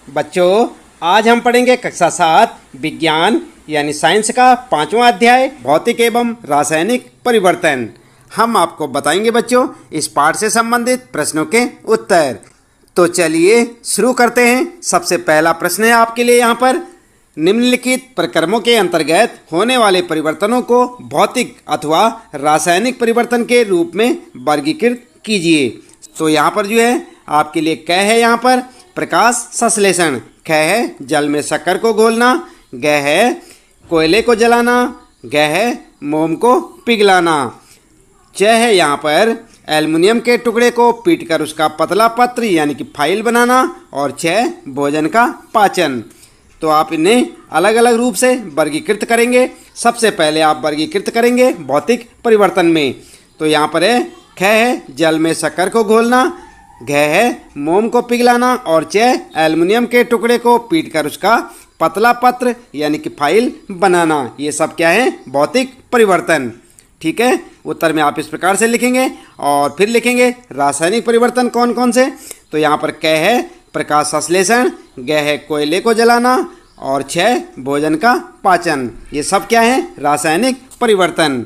बच्चों, आज हम पढ़ेंगे कक्षा 7 विज्ञान यानी साइंस का 5वां अध्याय भौतिक एवं रासायनिक परिवर्तन। हम आपको बताएंगे बच्चों इस पाठ से संबंधित प्रश्नों के उत्तर। तो चलिए शुरू करते हैं। सबसे पहला प्रश्न है आपके लिए यहाँ पर, निम्नलिखित प्रक्रमों के अंतर्गत होने वाले परिवर्तनों को भौतिक अथवा रासायनिक परिवर्तन के रूप में वर्गीकृत कीजिए। तो यहाँ पर जो है आपके लिए क है यहाँ पर प्रकाश संश्लेषण, ख है जल में शक्कर को घोलना, ग है कोयले को जलाना, घ है मोम को पिघलाना, च है यहाँ पर एल्युमिनियम के टुकड़े को पीटकर उसका पतला पत्र यानी कि फाइल बनाना, और छ भोजन का पाचन। तो आप इन्हें अलग अलग रूप से वर्गीकृत करेंगे। सबसे पहले आप वर्गीकृत करेंगे भौतिक परिवर्तन में। तो यहाँ पर है ख है जल में शक्कर को घोलना, घ है मोम को पिघलाना, और च एल्युमिनियम के टुकड़े को पीटकर उसका पतला पत्र यानी कि फाइल बनाना। ये सब क्या है? भौतिक परिवर्तन। ठीक है, उत्तर में आप इस प्रकार से लिखेंगे। और फिर लिखेंगे रासायनिक परिवर्तन कौन कौन से। तो यहाँ पर क है प्रकाश संश्लेषण, ग है कोयले को जलाना, और छ भोजन का पाचन। ये सब क्या है? रासायनिक परिवर्तन।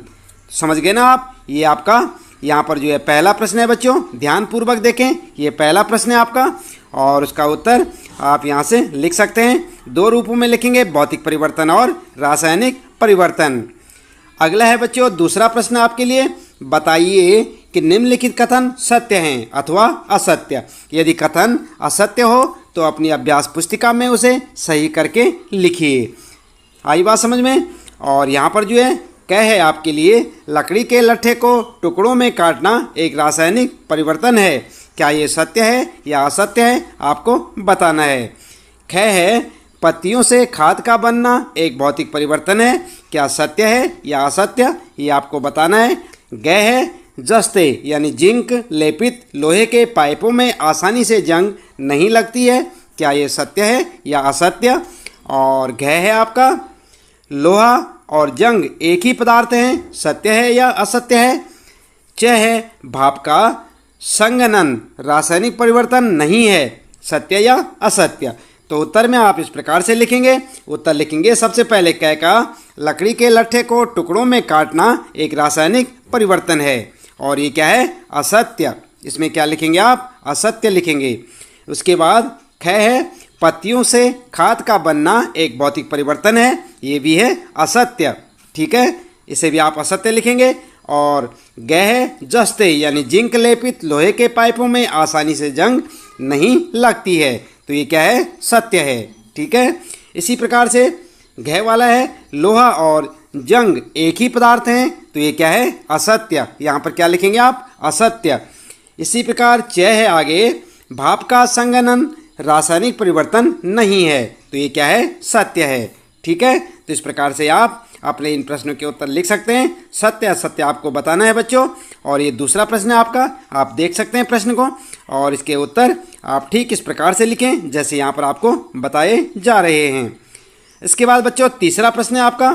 समझ गए ना आप? ये आपका यहाँ पर जो है पहला प्रश्न है बच्चों, ध्यानपूर्वक देखें। ये पहला प्रश्न है आपका और उसका उत्तर आप यहाँ से लिख सकते हैं। दो रूपों में लिखेंगे, भौतिक परिवर्तन और रासायनिक परिवर्तन। अगला है बच्चों दूसरा प्रश्न आपके लिए, बताइए कि निम्नलिखित कथन सत्य हैं अथवा असत्य। यदि कथन असत्य हो तो अपनी अभ्यास पुस्तिका में उसे सही करके लिखिए। आई बात समझ में? और यहाँ पर जो है क है आपके लिए, लकड़ी के लट्ठे को टुकड़ों में काटना एक रासायनिक परिवर्तन है। क्या ये सत्य है या असत्य है? आपको बताना है। ख है पत्तियों से खाद का बनना एक भौतिक परिवर्तन है। क्या सत्य है या असत्य? ये आपको बताना है। ग है जस्ते यानी जिंक लेपित लोहे के पाइपों में आसानी से जंग नहीं लगती है। क्या ये सत्य है या असत्य? और घ है आपका, लोहा और जंग एक ही पदार्थ हैं। सत्य है या असत्य है? च है भाप का संघनन रासायनिक परिवर्तन नहीं है। सत्य या असत्य? तो उत्तर में आप इस प्रकार से लिखेंगे। उत्तर लिखेंगे सबसे पहले क का, लकड़ी के लट्ठे को टुकड़ों में काटना एक रासायनिक परिवर्तन है। और ये क्या है? असत्य। इसमें क्या लिखेंगे आप? असत्य लिखेंगे। उसके बाद ख है पत्तियों से खाद का बनना एक भौतिक परिवर्तन है। ये भी है असत्य। ठीक है, इसे भी आप असत्य लिखेंगे। और ग है जस्ते यानी जिंक लेपित लोहे के पाइपों में आसानी से जंग नहीं लगती है। तो ये क्या है? सत्य है। ठीक है, इसी प्रकार से घ वाला है, लोहा और जंग एक ही पदार्थ हैं। तो ये क्या है? असत्य। यहाँ पर क्या लिखेंगे आप? असत्य। इसी प्रकार च है आगे, भाप का संघनन रासायनिक परिवर्तन नहीं है। तो ये क्या है? सत्य है। ठीक है, तो इस प्रकार से आप अपने इन प्रश्नों के उत्तर लिख सकते हैं। सत्य असत्य आपको बताना है बच्चों। और ये दूसरा प्रश्न है आपका, आप देख सकते हैं प्रश्न को, और इसके उत्तर आप ठीक इस प्रकार से लिखें जैसे यहाँ पर आपको बताए जा रहे हैं। इसके बाद बच्चों तीसरा प्रश्न है आपका,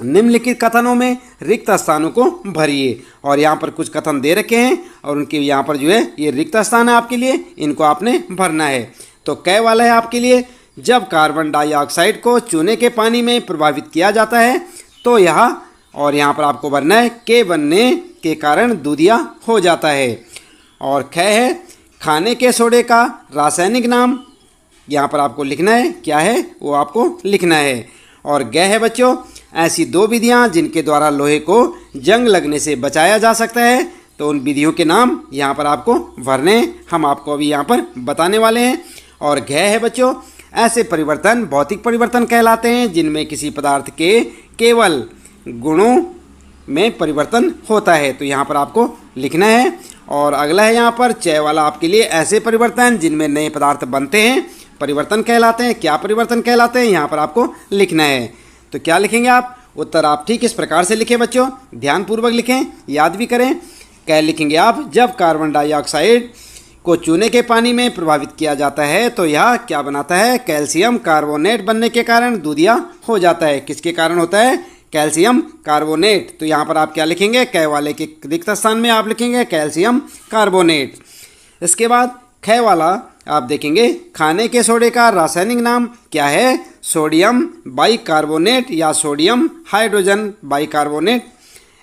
निम्नलिखित कथनों में रिक्त स्थानों को भरिए। और यहाँ पर कुछ कथन दे रखे हैं और उनके यहाँ पर जो है ये रिक्त स्थान है आपके लिए, इनको आपने भरना है। तो क वाला है आपके लिए, जब कार्बन डाइऑक्साइड को चूने के पानी में प्रभावित किया जाता है तो यह, और यहाँ पर आपको भरना है, के बनने के कारण दूधिया हो जाता है। और ख है खाने के सोडे का रासायनिक नाम, यहाँ पर आपको लिखना है, क्या है वो आपको लिखना है। और ग है बच्चों, ऐसी दो विधियाँ जिनके द्वारा लोहे को जंग लगने से बचाया जा सकता है। तो उन विधियों के नाम यहाँ पर आपको भरने, हम आपको अभी यहाँ पर बताने वाले हैं। और घ है बच्चों, ऐसे परिवर्तन भौतिक परिवर्तन कहलाते हैं जिनमें किसी पदार्थ के केवल गुणों में परिवर्तन होता है। तो यहाँ पर आपको लिखना है। और अगला है यहाँ पर च वाला आपके लिए, ऐसे परिवर्तन जिनमें नए पदार्थ बनते हैं परिवर्तन कहलाते हैं। क्या परिवर्तन कहलाते हैं? यहाँ पर आपको लिखना है। तो क्या लिखेंगे आप? उत्तर आप ठीक इस प्रकार से लिखें बच्चों, ध्यानपूर्वक लिखें, याद भी करें। क्या लिखेंगे आप? जब कार्बन डाइऑक्साइड को चूने के पानी में प्रभावित किया जाता है तो यह क्या बनाता है? कैल्शियम कार्बोनेट बनने के कारण दूधिया हो जाता है। किसके कारण होता है? Calcium carbonate. तो यहाँ पर आप क्या लिखेंगे? क वाले के रिक्त स्थान में आप लिखेंगे कैल्शियम कार्बोनेट। इसके बाद ख वाला, आप देखेंगे खाने के सोडे का रासायनिक नाम क्या है? सोडियम बाइकार्बोनेट या सोडियम हाइड्रोजन बाइकार्बोनेट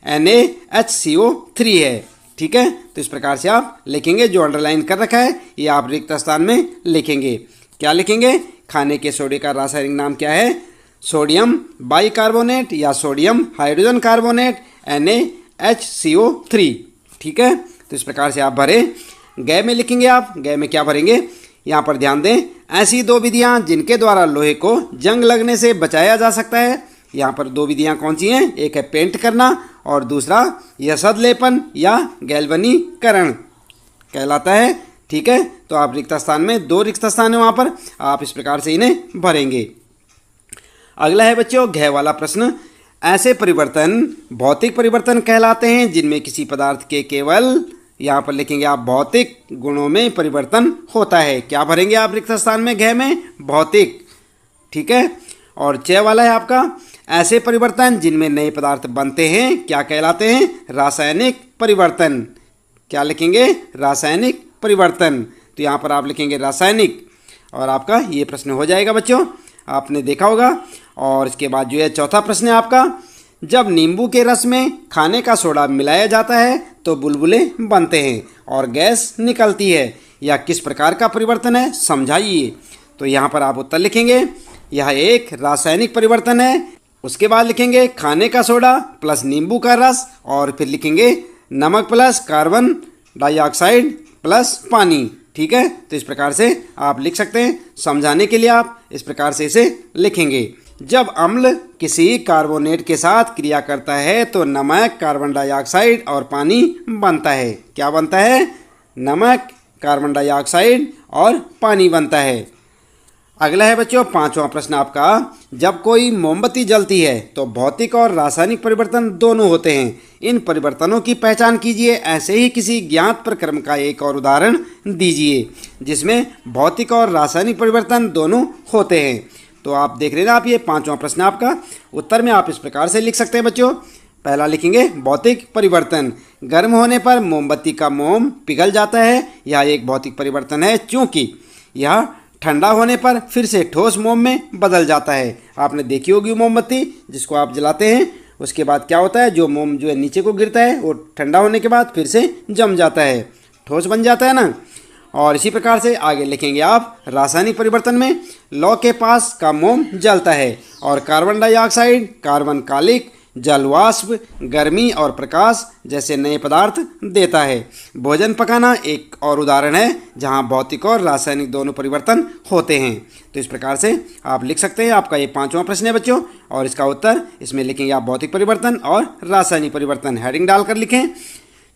NaHCO3 है। ठीक है, तो इस प्रकार से आप लिखेंगे। जो अंडरलाइन कर रखा है ये आप रिक्त स्थान में लिखेंगे। क्या लिखेंगे? खाने के सोडे का रासायनिक नाम क्या है? सोडियम बाइकार्बोनेट या सोडियम हाइड्रोजन कार्बोनेट NaHCO3। ठीक है, तो इस प्रकार से आप भरे। गय में लिखेंगे आप। गय में क्या भरेंगे? यहाँ पर ध्यान दें, ऐसी दो विधियाँ जिनके द्वारा लोहे को जंग लगने से बचाया जा सकता है। यहाँ पर दो विधियाँ कौन सी हैं? एक है पेंट करना और दूसरा यसद लेपन या गैल्वनीकरण कहलाता है। ठीक है, तो आप रिक्त स्थान में, दो रिक्त स्थान है वहाँ पर, आप इस प्रकार से इन्हें भरेंगे। अगला है बच्चों घय वाला प्रश्न। ऐसे परिवर्तन भौतिक परिवर्तन कहलाते हैं जिनमें किसी पदार्थ के केवल, यहाँ पर लिखेंगे आप, भौतिक गुणों में परिवर्तन होता है। क्या भरेंगे आप रिक्त स्थान में? घय में भौतिक। ठीक है, और च वाला है आपका ऐसे परिवर्तन जिनमें नए पदार्थ बनते हैं क्या कहलाते हैं? रासायनिक परिवर्तन। क्या लिखेंगे? रासायनिक परिवर्तन। तो यहाँ पर आप लिखेंगे रासायनिक और आपका ये प्रश्न हो जाएगा बच्चों, आपने देखा होगा। और इसके बाद जो है चौथा प्रश्न है आपका, जब नींबू के रस में खाने का सोडा मिलाया जाता है तो बुलबुले बनते हैं और गैस निकलती है। यह किस प्रकार का परिवर्तन है? समझाइए। तो यहाँ पर आप उत्तर लिखेंगे, यह एक रासायनिक परिवर्तन है। उसके बाद लिखेंगे खाने का सोडा प्लस नींबू का रस और फिर लिखेंगे नमक प्लस कार्बन डाइऑक्साइड प्लस पानी। ठीक है, तो इस प्रकार से आप लिख सकते हैं। समझाने के लिए आप इस प्रकार से इसे लिखेंगे। जब अम्ल किसी कार्बोनेट के साथ क्रिया करता है तो नमक, कार्बन डाइऑक्साइड और पानी बनता है। क्या बनता है? नमक, कार्बन डाइऑक्साइड और पानी बनता है। अगला है बच्चों पांचवा प्रश्न आपका, जब कोई मोमबत्ती जलती है तो भौतिक और रासायनिक परिवर्तन दोनों होते हैं। इन परिवर्तनों की पहचान कीजिए। ऐसे ही किसी ज्ञात प्रक्रम का एक और उदाहरण दीजिए जिसमें भौतिक और रासायनिक परिवर्तन दोनों होते हैं। तो आप देख रहे हैं आप, ये पांचवा प्रश्न आपका। उत्तर में आप इस प्रकार से लिख सकते हैं बच्चों। पहला लिखेंगे भौतिक परिवर्तन, गर्म होने पर मोमबत्ती का मोम पिघल जाता है। यह एक भौतिक परिवर्तन है क्योंकि यह ठंडा होने पर फिर से ठोस मोम में बदल जाता है। आपने देखी होगी मोमबत्ती जिसको आप जलाते हैं, उसके बाद क्या होता है, जो मोम जो है नीचे को गिरता है वो ठंडा होने के बाद फिर से जम जाता है, ठोस बन जाता है ना। और इसी प्रकार से आगे लिखेंगे आप रासायनिक परिवर्तन में लौ के पास का मोम जलता है और कार्बन डाइऑक्साइड, कार्बन कालिक, जलवाष्प, गर्मी और प्रकाश जैसे नए पदार्थ देता है। भोजन पकाना एक और उदाहरण है जहां भौतिक और रासायनिक दोनों परिवर्तन होते हैं। तो इस प्रकार से आप लिख सकते हैं। आपका ये पांचवा प्रश्न है बच्चों और इसका उत्तर इसमें लिखेंगे आप भौतिक परिवर्तन और रासायनिक परिवर्तन, हेडिंग डालकर लिखें।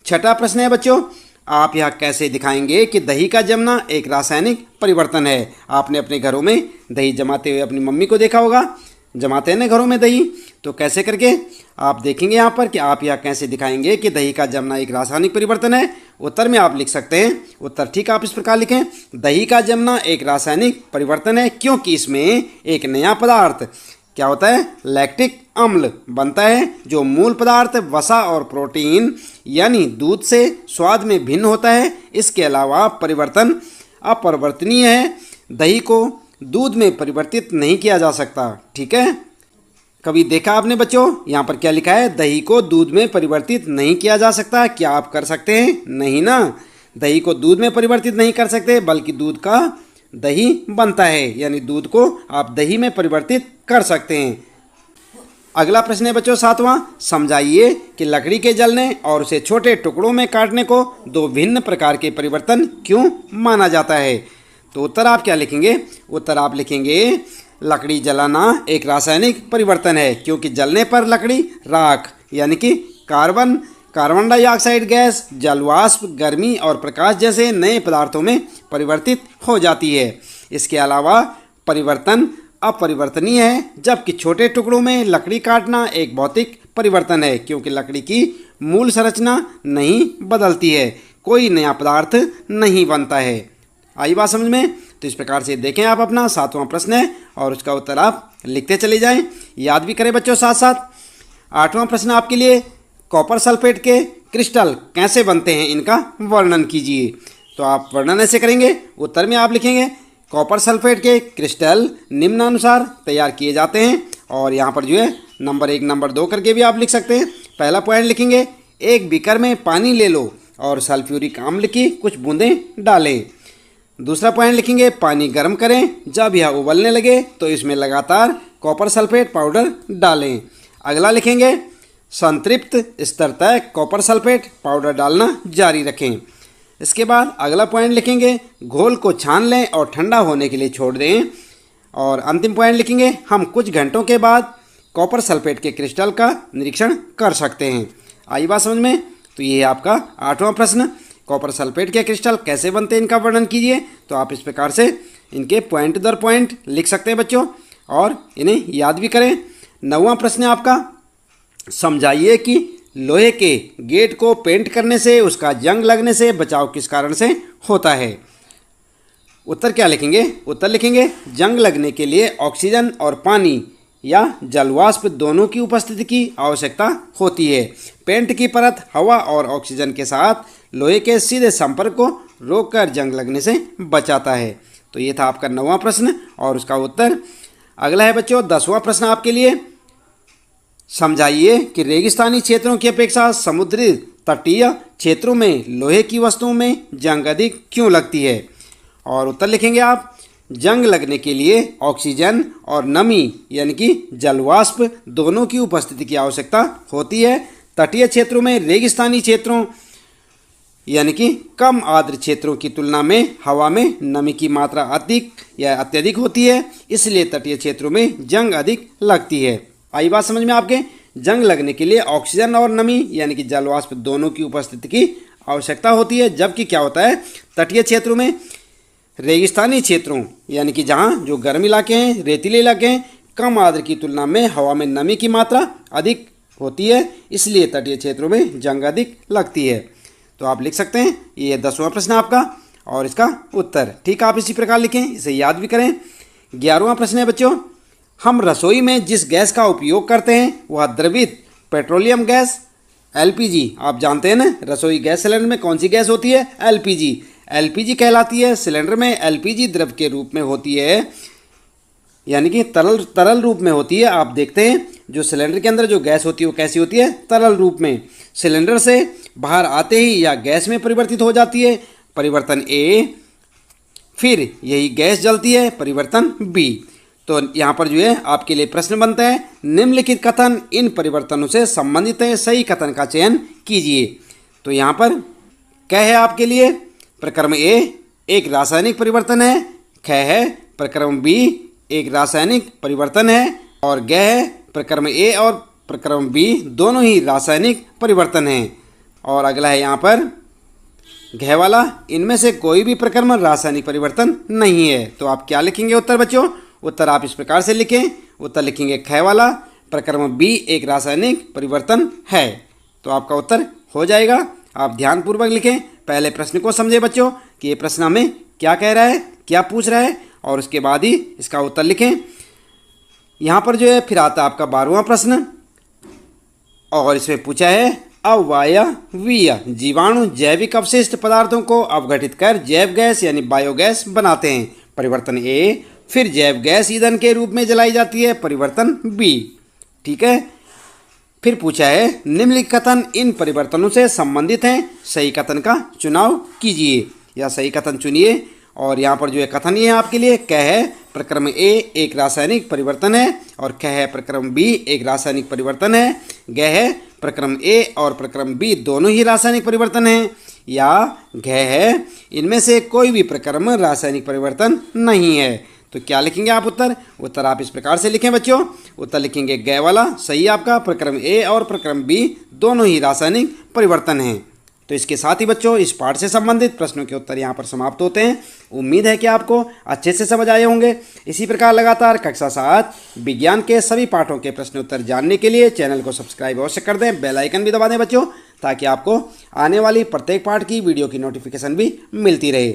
छठा प्रश्न है बच्चों, आप यह कैसे दिखाएंगे कि दही का जमना एक रासायनिक परिवर्तन है। आपने अपने घरों में दही जमाते हुए अपनी मम्मी को देखा होगा, जमाते हैं ना घरों में दही, तो कैसे करके आप देखेंगे यहाँ पर कि आप यह कैसे दिखाएंगे कि दही का जमना एक रासायनिक परिवर्तन है। उत्तर में आप लिख सकते हैं, उत्तर ठीक आप इस प्रकार लिखें, दही का जमना एक रासायनिक परिवर्तन है क्योंकि इसमें एक नया पदार्थ क्या होता है, लैक्टिक अम्ल बनता है जो मूल पदार्थ वसा और प्रोटीन यानी दूध से स्वाद में भिन्न होता है। इसके अलावा परिवर्तन अपरिवर्तनीय है, दही को दूध में परिवर्तित नहीं किया जा सकता। ठीक है, कभी देखा आपने बच्चों, यहाँ पर क्या लिखा है, दही को दूध में परिवर्तित नहीं किया जा सकता। क्या आप कर सकते हैं? नहीं ना, दही को दूध में परिवर्तित नहीं कर सकते बल्कि दूध का दही बनता है, यानी दूध को आप दही में परिवर्तित कर सकते हैं। अगला प्रश्न है बच्चों सातवां, समझाइए कि लकड़ी के जलने और उसे छोटे टुकड़ों में काटने को दो भिन्न प्रकार के परिवर्तन क्यों माना जाता है। तो उत्तर आप क्या लिखेंगे, उत्तर आप लिखेंगे लकड़ी जलाना एक रासायनिक परिवर्तन है क्योंकि जलने पर लकड़ी राख यानी कि कार्बन डाइऑक्साइड गैस, जलवाष्प, गर्मी और प्रकाश जैसे नए पदार्थों में परिवर्तित हो जाती है। इसके अलावा परिवर्तन अपरिवर्तनीय है जबकि छोटे टुकड़ों में लकड़ी काटना एक भौतिक परिवर्तन है क्योंकि लकड़ी की मूल संरचना नहीं बदलती है, कोई नया पदार्थ नहीं बनता है। आई बात समझ में? तो इस प्रकार से देखें आप अपना सातवां प्रश्न है और उसका उत्तर आप लिखते चले जाएं, याद भी करें बच्चों साथ साथ। आठवां प्रश्न आपके लिए, कॉपर सल्फेट के क्रिस्टल कैसे बनते हैं, इनका वर्णन कीजिए। तो आप वर्णन ऐसे करेंगे। उत्तर में आप लिखेंगे कॉपर सल्फेट के क्रिस्टल निम्नानुसार तैयार किए जाते हैं। और यहाँ पर जो है नंबर 1 नंबर 2 करके भी आप लिख सकते हैं। पहला पॉइंट लिखेंगे एक बीकर में पानी ले लो और सल्फ्यूरिक अम्ल की कुछ बूंदें डालें। दूसरा पॉइंट लिखेंगे पानी गर्म करें, जब यह उबलने लगे तो इसमें लगातार कॉपर सल्फेट पाउडर डालें। अगला लिखेंगे संतृप्त स्तर तक कॉपर सल्फेट पाउडर डालना जारी रखें। इसके बाद अगला पॉइंट लिखेंगे घोल को छान लें और ठंडा होने के लिए छोड़ दें। और अंतिम पॉइंट लिखेंगे हम कुछ घंटों के बाद कॉपर सल्फेट के क्रिस्टल का निरीक्षण कर सकते हैं। आई बात समझ में? तो ये है आपका 8वां प्रश्न, कॉपर सल्फेट के क्रिस्टल कैसे बनते हैं इनका वर्णन कीजिए। तो आप इस प्रकार से इनके पॉइंट दर पॉइंट लिख सकते हैं बच्चों और इन्हें याद भी करें। 9वां प्रश्न है आपका समझाइए कि लोहे के गेट को पेंट करने से उसका जंग लगने से बचाव किस कारण से होता है। उत्तर क्या लिखेंगे? उत्तर लिखेंगे जंग लगने के लिए ऑक्सीजन और पानी या जलवाष्प दोनों की उपस्थिति की आवश्यकता होती है। पेंट की परत हवा और ऑक्सीजन के साथ लोहे के सीधे संपर्क को रोककर जंग लगने से बचाता है। तो ये था आपका 9वां प्रश्न और उसका उत्तर। अगला है बच्चों 10वां प्रश्न आपके लिए समझाइए कि रेगिस्तानी क्षेत्रों की अपेक्षा समुद्री तटीय क्षेत्रों में लोहे की वस्तुओं में जंग अधिक क्यों लगती है। और उत्तर लिखेंगे आप जंग लगने के लिए ऑक्सीजन और नमी यानी कि जलवाष्प दोनों की उपस्थिति की आवश्यकता होती है। तटीय क्षेत्रों में रेगिस्तानी क्षेत्रों यानी कि कम आर्द्र क्षेत्रों की तुलना में हवा में नमी की मात्रा अधिक या अत्यधिक होती है, इसलिए तटीय क्षेत्रों में जंग अधिक लगती है। आई बात समझ में आपके? जंग लगने के लिए ऑक्सीजन और नमी यानी कि जलवाष्प दोनों की उपस्थिति की आवश्यकता होती है, जबकि क्या होता है तटीय क्षेत्रों में रेगिस्तानी क्षेत्रों यानी कि जहाँ जो गर्म इलाके हैं, रेतीले इलाके हैं, कम आर्द्र की तुलना में हवा में नमी की मात्रा अधिक होती है, इसलिए तटीय क्षेत्रों में जंग अधिक लगती है। तो आप लिख सकते हैं ये 10वां प्रश्न आपका और इसका उत्तर। ठीक, आप इसी प्रकार लिखें, इसे याद भी करें। 11वां प्रश्न है बच्चों हम रसोई में जिस गैस का उपयोग करते हैं वह द्रवित पेट्रोलियम गैस LPG, आप जानते हैं ना रसोई गैस सिलेंडर में कौन सी गैस होती है? LPG कहलाती है। सिलेंडर में LPG द्रव के रूप में होती है यानी कि तरल रूप में होती है। आप देखते हैं जो सिलेंडर के अंदर जो गैस होती है वो कैसी होती है? तरल रूप में। सिलेंडर से बाहर आते ही यह गैस में परिवर्तित हो जाती है, परिवर्तन A, फिर यही गैस जलती है, परिवर्तन B। तो यहाँ पर जो है आपके लिए प्रश्न बनता है निम्नलिखित कथन इन परिवर्तनों से संबंधित है, सही कथन का चयन कीजिए। तो यहाँ पर क्या है आपके लिए? प्रक्रम A एक रासायनिक परिवर्तन है, ख है प्रक्रम B एक रासायनिक परिवर्तन है और ग है प्रक्रम A और प्रक्रम B दोनों ही रासायनिक परिवर्तन हैं। और अगला है यहाँ पर घ वाला इनमें से कोई भी प्रक्रम रासायनिक परिवर्तन नहीं है। तो आप क्या लिखेंगे उत्तर बच्चों? उत्तर आप इस प्रकार से लिखें। उत्तर लिखेंगे ख वाला प्रक्रम B एक रासायनिक परिवर्तन है। तो आपका उत्तर हो जाएगा। आप ध्यानपूर्वक लिखें, पहले प्रश्न को समझे बच्चों कि ये प्रश्न हमें क्या कह रहा है, क्या पूछ रहा है, और उसके बाद ही इसका उत्तर लिखें। यहाँ पर जो है फिर आता है आपका 12वां प्रश्न और इसमें पूछा है अवायवीय जीवाणु जैविक अवशिष्ट पदार्थों को अवघटित कर जैव गैस यानी बायोगैस बनाते हैं, परिवर्तन A। फिर जैव गैस ईंधन के रूप में जलाई जाती है, परिवर्तन B। ठीक है, फिर पूछा है निम्नलिखित कथन इन परिवर्तनों से संबंधित हैं, सही कथन का चुनाव कीजिए या सही कथन चुनिए। और यहाँ पर जो है कथन ये है आपके लिए क है प्रक्रम A एक रासायनिक परिवर्तन है और ख है प्रक्रम B एक रासायनिक परिवर्तन है, ग है प्रक्रम A और प्रक्रम B दोनों ही रासायनिक परिवर्तन हैं, या घ है इनमें से कोई भी प्रक्रम रासायनिक परिवर्तन नहीं है। तो क्या लिखेंगे आप उत्तर? उत्तर आप इस प्रकार से लिखें बच्चों। उत्तर लिखेंगे ग वाला सही आपका, प्रक्रम A और प्रक्रम B दोनों ही रासायनिक परिवर्तन हैं। तो इसके साथ ही बच्चों इस पाठ से संबंधित प्रश्नों के उत्तर यहाँ पर समाप्त होते हैं। उम्मीद है कि आपको अच्छे से समझ आए होंगे। इसी प्रकार लगातार कक्षा 7 विज्ञान के सभी पाठों के प्रश्न उत्तर जानने के लिए चैनल को सब्सक्राइब अवश्य कर दें, बेल आइकन भी दबा दें बच्चों, ताकि आपको आने वाली प्रत्येक पाठ की वीडियो की नोटिफिकेशन भी मिलती रहे।